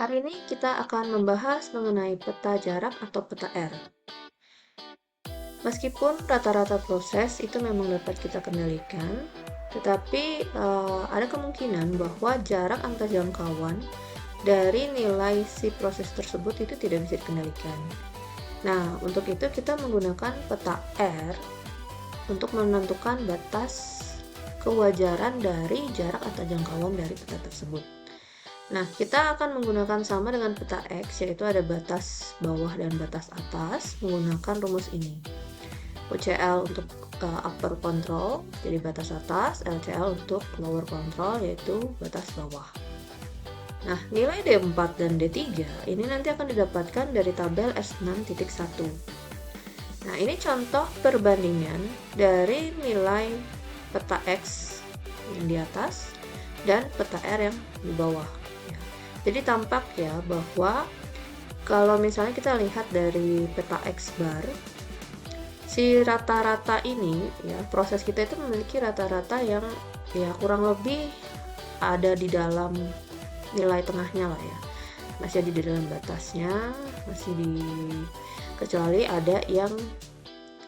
Hari ini kita akan membahas mengenai peta jarak atau peta R. Meskipun rata-rata proses itu memang dapat kita kendalikan, tetapi ada kemungkinan bahwa jarak antar jangkauan dari nilai si proses tersebut itu tidak bisa dikendalikan. Nah, untuk itu kita menggunakan peta R untuk menentukan batas kewajaran dari jarak antar jangkauan dari peta tersebut. Nah, kita akan menggunakan sama dengan peta X, yaitu ada batas bawah dan batas atas menggunakan rumus ini. UCL untuk upper control, jadi batas atas, LCL untuk lower control, yaitu batas bawah. Nah, nilai D4 dan D3 ini nanti akan didapatkan dari tabel S6.1. Nah, ini contoh perbandingan dari nilai peta X yang di atas dan peta R yang di bawah. Jadi tampak ya bahwa kalau misalnya kita lihat dari peta X bar, si rata-rata ini ya, proses kita itu memiliki rata-rata yang ya kurang lebih ada di dalam nilai tengahnya lah ya. Masih ada di dalam batasnya, kecuali ada yang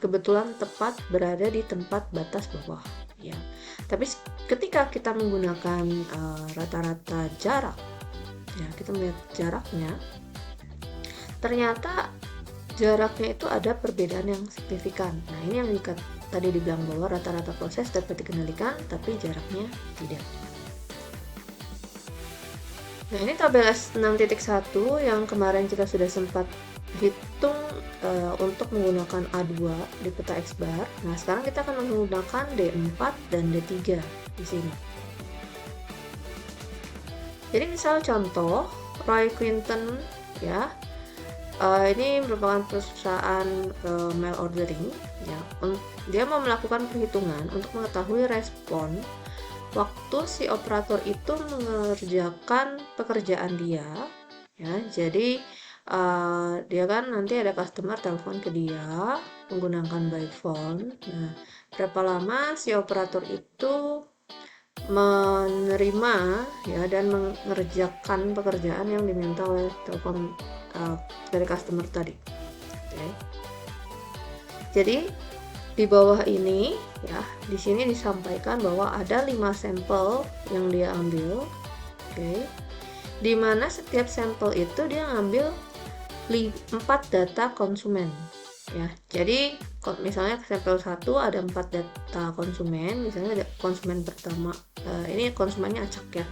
kebetulan tepat berada di tempat batas bawah ya. Tapi ketika kita menggunakan rata-rata jarak, ya, kita melihat jaraknya, ternyata jaraknya itu ada perbedaan yang signifikan. Nah, ini yang tadi dibilang bahwa rata-rata proses dapat dikendalikan, tapi jaraknya tidak. Nah, ini tabel S6.1 yang kemarin kita sudah sempat hitung untuk menggunakan A2 di peta X bar. Nah, sekarang kita akan menggunakan D4 dan D3 di sini. Jadi misal contoh Roy Quinton ya, ini merupakan perusahaan mail ordering ya. Dia mau melakukan perhitungan untuk mengetahui respon waktu si operator itu mengerjakan pekerjaan dia ya. Jadi dia kan nanti ada customer telepon ke dia menggunakan by phone. Nah, berapa lama si operator itu menerima ya dan mengerjakan pekerjaan yang diminta oleh telepon dari customer tadi. Okay. Jadi di bawah ini ya, di sini disampaikan bahwa ada 5 sampel yang dia ambil. Oke. Di mana setiap sampel itu dia ngambil 4 data konsumen. Ya, jadi misalnya sampel 1 ada 4 data konsumen, misalnya ada konsumen pertama, ini konsumennya acak ya.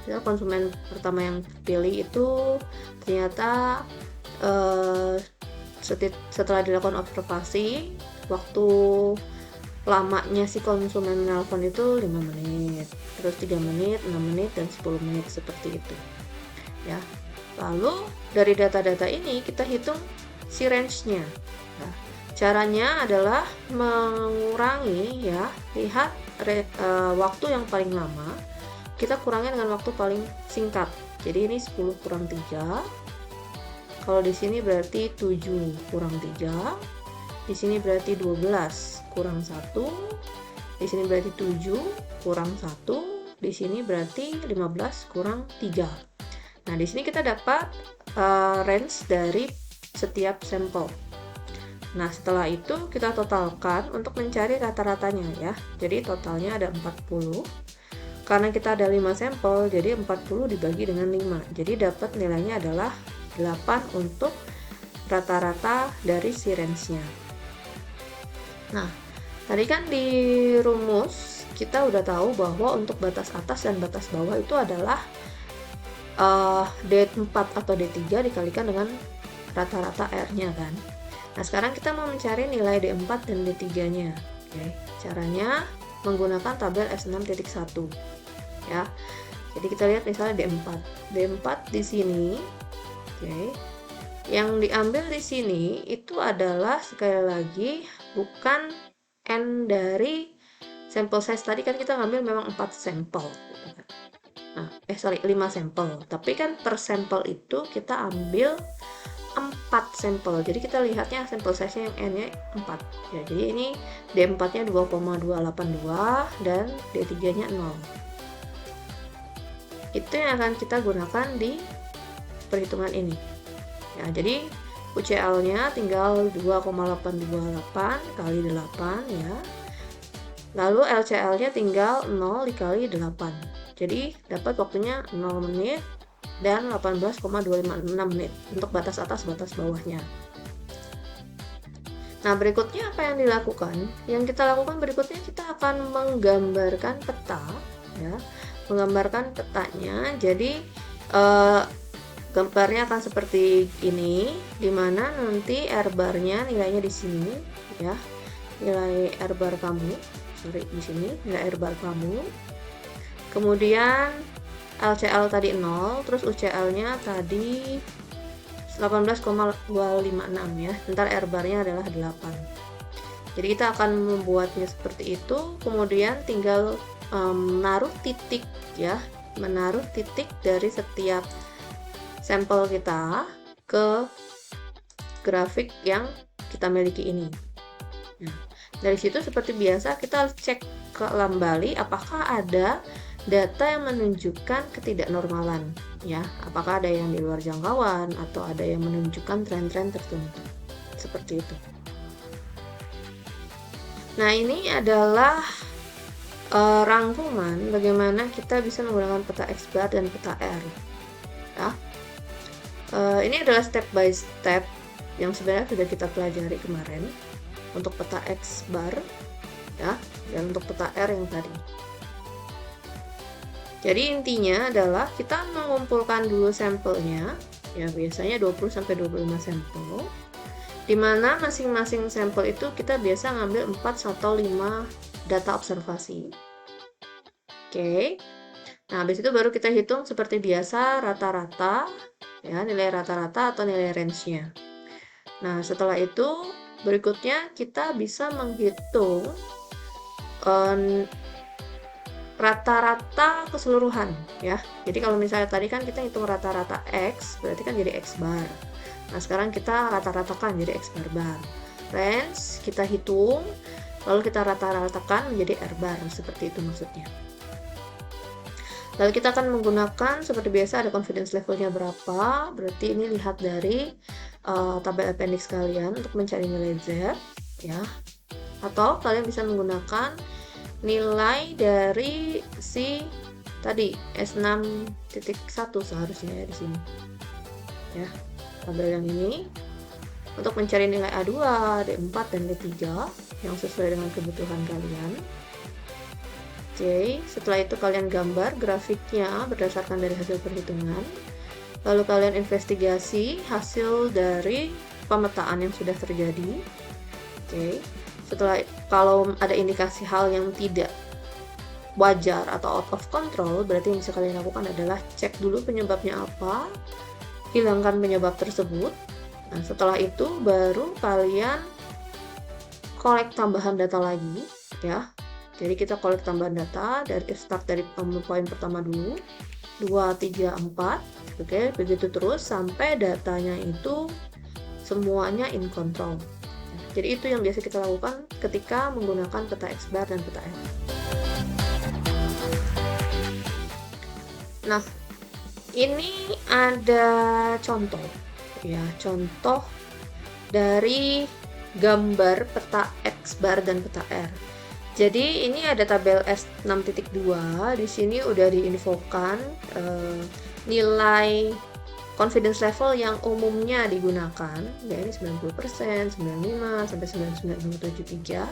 Jadi konsumen pertama yang pilih itu ternyata setelah dilakukan observasi, waktu lamanya si konsumen menelpon itu 5 menit, terus 3 menit, 6 menit, dan 10 menit seperti itu. Ya. Lalu dari data-data ini kita hitung si range-nya. Nah, caranya adalah mengurangi ya, lihat waktu yang paling lama kita kurangi dengan waktu paling singkat. Jadi ini 10 kurang 3. Kalau di sini berarti 7 kurang 3. Di sini berarti 12 kurang 1. Di sini berarti 7 kurang 1. Di sini berarti 15 kurang 3. Nah, di sini kita dapat range dari setiap sampel. Nah, setelah itu kita totalkan untuk mencari rata-ratanya ya. Jadi totalnya ada 40. Karena kita ada 5 sampel, jadi 40 dibagi dengan 5. Jadi dapat nilainya adalah 8 untuk rata-rata dari si range-nya. Nah, tadi kan di rumus kita udah tahu bahwa untuk batas atas dan batas bawah itu adalah D4 atau D3 dikalikan dengan rata-rata R-nya kan. Nah, sekarang kita mau mencari nilai D4 dan D3-nya. Oke. Caranya menggunakan tabel S6.1 ya. Jadi kita lihat misalnya D4. D4 di sini. Oke. Yang diambil di sini itu adalah sekali lagi bukan N dari sampel size. Tadi kan kita ngambil memang 4 sampel gitu kan. Nah, 5 sampel. Tapi kan per sampel itu kita ambil 4 sampel. Jadi kita lihatnya sampel size-nya yang N-nya 4. Ya, jadi ini D4-nya 2,282 dan D3-nya 0. Itu yang akan kita gunakan di perhitungan ini. Ya, jadi UCL-nya tinggal 2,828 kali 8 ya. Lalu LCL-nya tinggal 0 dikali 8. Jadi dapat waktunya 0 menit dan 18,256 menit untuk batas atas batas bawahnya. Nah, berikutnya apa yang dilakukan? Yang kita lakukan berikutnya, kita akan menggambarkan peta ya. Menggambarkan petanya. Jadi gambarnya akan seperti ini, dimana nanti R bar-nya nilainya di sini ya. Nilai R bar kamu, di sini nilai R bar kamu. Kemudian LCL tadi 0, terus UCL-nya tadi 18,256 ya. Ntar R bar-nya adalah 8. Jadi kita akan membuatnya seperti itu, kemudian tinggal menaruh titik ya, menaruh titik dari setiap sampel kita ke grafik yang kita miliki ini. Nah, dari situ seperti biasa kita cek kembali apakah ada data yang menunjukkan ketidaknormalan ya, apakah ada yang di luar jangkauan atau ada yang menunjukkan tren-tren tertentu seperti itu. Nah, ini adalah rangkuman bagaimana kita bisa menggunakan peta X bar dan peta R ya. Ini adalah step by step yang sebenarnya sudah kita pelajari kemarin untuk peta X bar ya, dan untuk peta R yang tadi. Jadi intinya adalah kita mengumpulkan dulu sampelnya ya, biasanya 20-25 sampel, dimana masing-masing sampel itu kita biasa ngambil 4 atau 5 data observasi. Oke. Nah, habis itu baru kita hitung seperti biasa rata-rata ya, nilai rata-rata atau nilai range-nya. Nah, setelah itu berikutnya kita bisa menghitung rata-rata keseluruhan ya. Jadi kalau misalnya tadi kan kita hitung rata-rata X, berarti kan jadi X bar. Nah, sekarang kita rata-ratakan jadi X bar. Range kita hitung, lalu kita rata-ratakan menjadi R bar, seperti itu maksudnya. Lalu kita akan menggunakan seperti biasa, ada confidence levelnya berapa, berarti ini lihat dari tabel appendix kalian untuk mencari nilai Z ya. Atau kalian bisa menggunakan nilai dari si tadi S6.1 seharusnya ya di sini. Ya, tabel yang ini untuk mencari nilai A2, D4 dan D3 yang sesuai dengan kebutuhan kalian. Oke, setelah itu kalian gambar grafiknya berdasarkan dari hasil perhitungan. Lalu kalian investigasi hasil dari pemetaan yang sudah terjadi. Oke. Setelah kalau ada indikasi hal yang tidak wajar atau out of control, berarti yang bisa kalian lakukan adalah cek dulu penyebabnya apa, hilangkan penyebab tersebut. Nah, setelah itu baru kalian collect tambahan data lagi ya. Jadi kita collect tambahan data dari start dari poin pertama dulu, 2, 3, 4. Oke, begitu terus sampai datanya itu semuanya in control. Jadi itu yang biasa kita lakukan ketika menggunakan peta X bar dan peta R. Nah, ini ada contoh ya, contoh dari gambar peta X bar dan peta R. Jadi ini ada tabel S6.2, di sini udah diinfokan nilai confidence level yang umumnya digunakan, ya ini 90%, 95 sampai 99,73.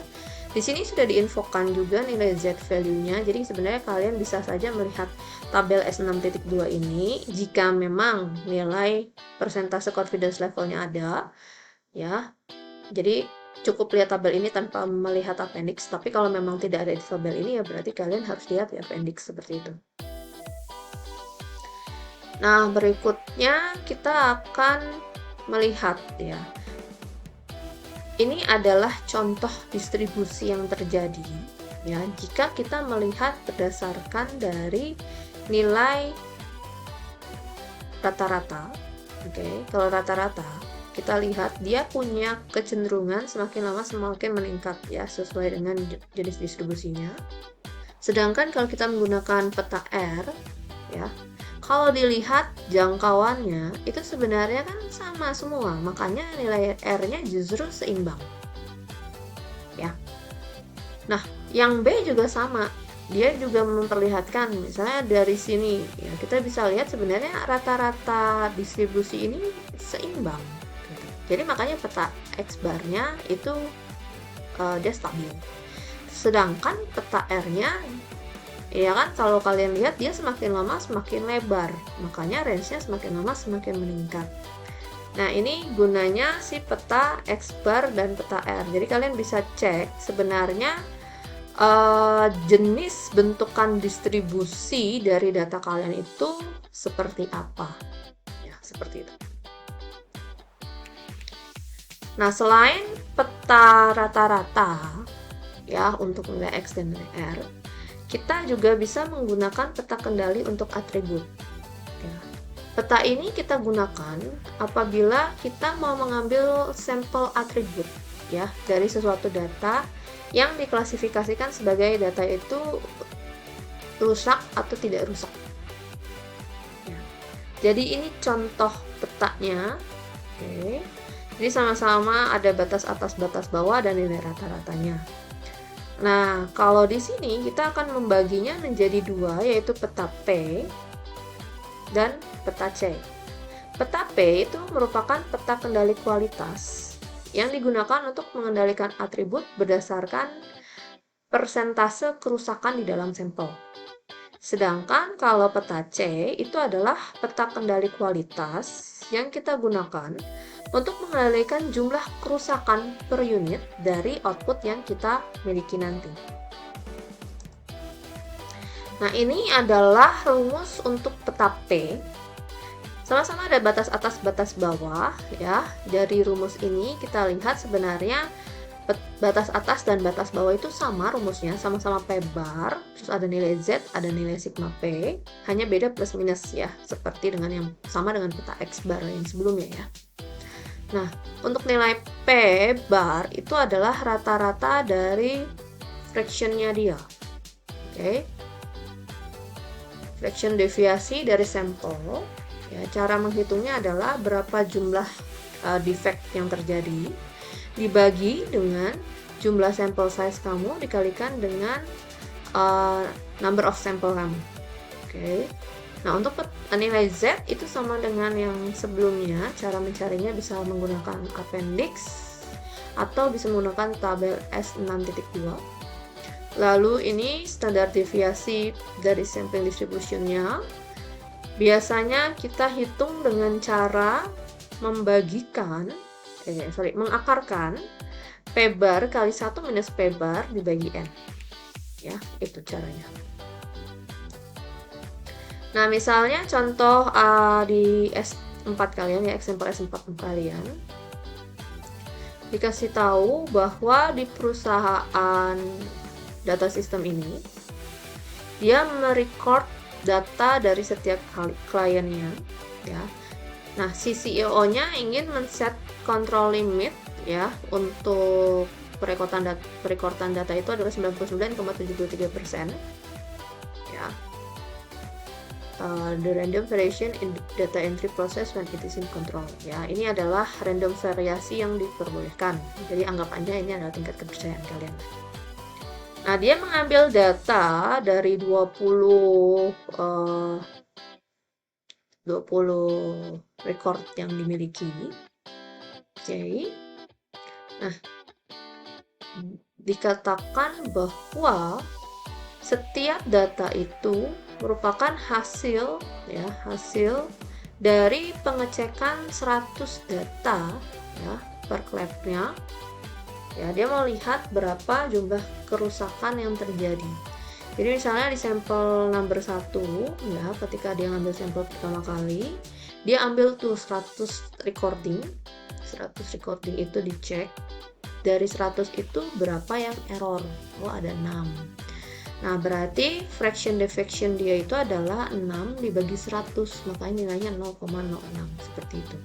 Di sini sudah diinfokan juga nilai Z value-nya. Jadi sebenarnya kalian bisa saja melihat tabel S6.2 ini jika memang nilai persentase confidence level-nya ada, ya. Jadi cukup lihat tabel ini tanpa melihat appendix. Tapi kalau memang tidak ada di tabel ini, ya berarti kalian harus lihat di appendix seperti itu. Nah, berikutnya kita akan melihat ya. Ini adalah contoh distribusi yang terjadi ya jika kita melihat berdasarkan dari nilai rata-rata. Oke, kalau rata-rata kita lihat dia punya kecenderungan semakin lama semakin meningkat ya sesuai dengan jenis distribusinya. Sedangkan kalau kita menggunakan peta R ya, Kalau dilihat jangkauannya itu sebenarnya kan sama semua, makanya nilai R-nya justru seimbang. Ya. Nah, yang B juga sama. Dia juga memperlihatkan misalnya dari sini ya, kita bisa lihat sebenarnya rata-rata distribusi ini seimbang. Jadi makanya peta X-bar-nya itu dia stabil. Sedangkan peta R-nya ya kan, kalau kalian lihat dia semakin lama semakin lebar, makanya range-nya semakin lama semakin meningkat. Nah, ini gunanya si peta X-bar dan peta R. Jadi kalian bisa cek sebenarnya jenis bentukan distribusi dari data kalian itu seperti apa. Ya, seperti itu. Nah, selain peta rata-rata ya untuk nilai X dan nilai R, kita juga bisa menggunakan peta kendali untuk atribut. Ya. Peta ini kita gunakan apabila kita mau mengambil sampel atribut ya dari sesuatu data yang diklasifikasikan sebagai data itu rusak atau tidak rusak. Ya. Jadi ini contoh petanya. Oke. Jadi sama-sama ada batas atas, batas bawah, dan nilai rata-ratanya. Nah, kalau di sini kita akan membaginya menjadi dua, yaitu peta P dan peta C. Peta P itu merupakan peta kendali kualitas yang digunakan untuk mengendalikan atribut berdasarkan persentase kerusakan di dalam sampel. Sedangkan kalau peta C itu adalah peta kendali kualitas yang kita gunakan untuk mengendalikan jumlah kerusakan per unit dari output yang kita miliki nanti. Nah, ini adalah rumus untuk peta P. Sama-sama ada batas atas, batas bawah ya. Dari rumus ini kita lihat sebenarnya batas atas dan batas bawah itu sama rumusnya, sama-sama P bar, terus ada nilai Z, ada nilai sigma P, hanya beda plus minus ya, seperti dengan yang sama dengan peta X bar yang sebelumnya ya. Nah, untuk nilai P bar itu adalah rata-rata dari fraction-nya dia. Oke. Fraction deviasi dari sampel. Ya, cara menghitungnya adalah berapa jumlah defect yang terjadi dibagi dengan jumlah sampel size kamu dikalikan dengan number of sample kamu. Oke. Nah, untuk nilai Z itu sama dengan yang sebelumnya. Cara mencarinya bisa menggunakan appendix atau bisa menggunakan tabel S6.2. Lalu ini standar deviasi dari sampling distribution-nya. Biasanya kita hitung dengan cara mengakarkan P bar kali 1 minus P bar dibagi N. Ya, itu caranya. Nah, misalnya contoh di S4 kalian ya, example S4 kalian. Dikasih tahu bahwa di perusahaan data system ini dia merecord data dari setiap kliennya ya. Nah, si CEO-nya ingin men-set control limit ya untuk perekordan data itu adalah 99,73%. Ya. The random variation in data entry process when it is in control. Ya, ini adalah random variasi yang diperbolehkan. Jadi anggap aja ini adalah tingkat kepercayaan kalian. Nah, dia mengambil data dari 20 record yang dimiliki. Oke. Nah, dikatakan bahwa setiap data itu merupakan hasil dari pengecekan 100 data ya per lab-nya. Ya, dia mau lihat berapa jumlah kerusakan yang terjadi. Jadi misalnya di sampel number 1 ya, ketika dia ngambil sampel pertama kali, dia ambil tuh 100 recording. 100 recording itu dicek. Dari 100 itu berapa yang error? Oh, ada 6. Nah, berarti fraction defection dia itu adalah 6 dibagi 100, makanya nilainya 0,06 seperti itu.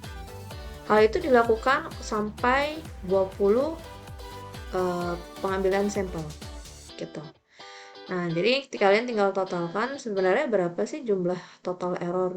Hal itu dilakukan sampai 20 pengambilan sampel gitu. Nah, jadi kalian tinggal totalkan sebenarnya berapa sih jumlah total error